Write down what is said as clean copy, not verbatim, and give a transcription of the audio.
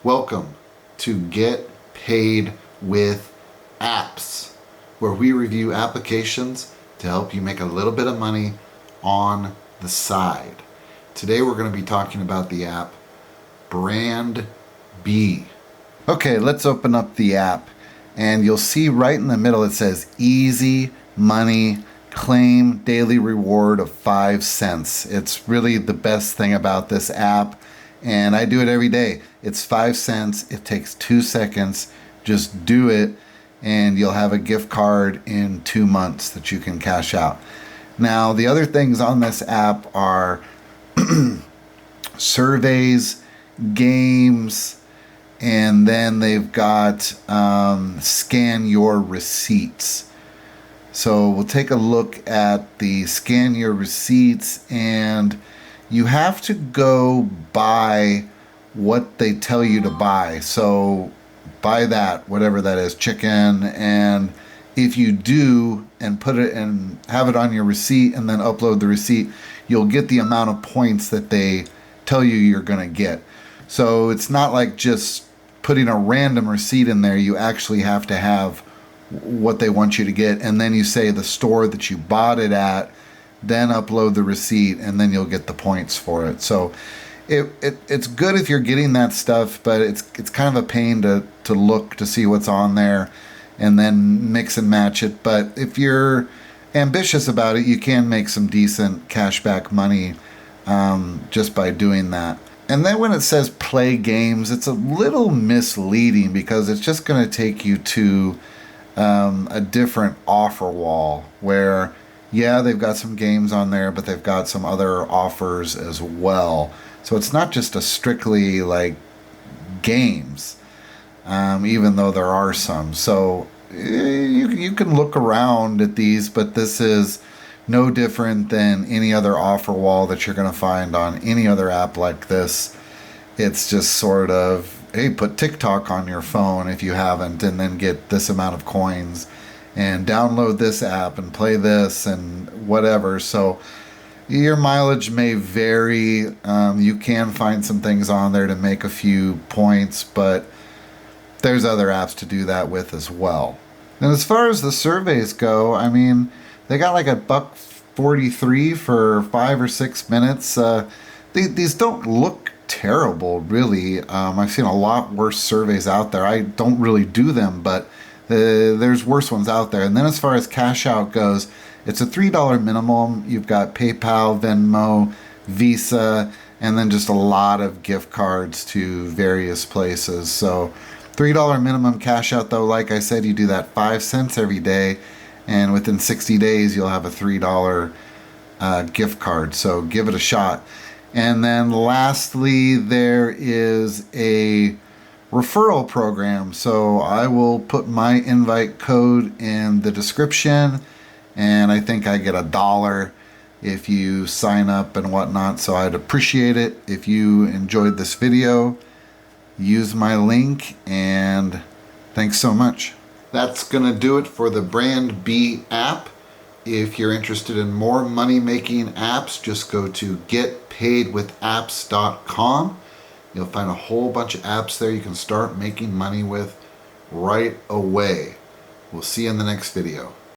Welcome to Get Paid with Apps, where we review applications to help you make a little bit of money on the side. Today we're going to be talking about the app BrandBee. Okay, let's open up the app and you'll see right in the middle it says easy money, claim daily reward of 5 cents. It's really the best thing about this app, and I do it every day. It's 5 cents. It takes 2 seconds. Just do it and you'll have a gift card in 2 months that you can cash out. Now, the other things on this app are surveys, games, and then they've got scan your receipts. So we'll take a look at the scan your receipts, and you have to go buy what they tell you to buy. So buy that, whatever that is, chicken, and if you do and put it and have it on your receipt and then upload the receipt, you'll get the amount of points that they tell you you're going to get. So it's not like just putting a random receipt in there. You actually have to have what they want you to get, and then you say the store that you bought it at, then upload the receipt, and then you'll get the points for it. So it's good if you're getting that stuff, but it's kind of a pain to look to see what's on there and then mix and match it. But if you're ambitious about it, you can make some decent cashback money just by doing that. And then when it says play games, it's a little misleading because it's just going to take you to a different offer wall where, yeah, they've got some games on there, but they've got some other offers as well. So it's not just a strictly like games, even though there are some. So you can look around at these, but this is no different than any other offer wall that you're going to find on any other app like this. It's just sort of, hey, put TikTok on your phone if you haven't, and then get this amount of coins, and download this app and play this and whatever. So your mileage may vary. You can find some things on there to make a few points, but there's other apps to do that with as well. And as far as the surveys go, I mean, they got like $1.43 for 5 or 6 minutes. These don't look terrible, really. I've seen a lot worse surveys out there. I don't really do them, but there's worse ones out there. And then as far as cash out goes, it's a $3 minimum. You've got PayPal, Venmo, Visa, and then just a lot of gift cards to various places. So $3 minimum cash out, though, like I said, you do that 5 cents every day, and within 60 days you'll have a $3 gift card. So give it a shot. And then lastly, there is a referral program. So I will put my invite code in the description, and I think I get $1 if you sign up and whatnot. So I'd appreciate it if you enjoyed this video. Use my link, and thanks so much. That's gonna do it for the BrandBee app. If you're interested in more money-making apps, just go to getpaidwithapps.com. You'll find a whole bunch of apps there you can start making money with right away. We'll see you in the next video.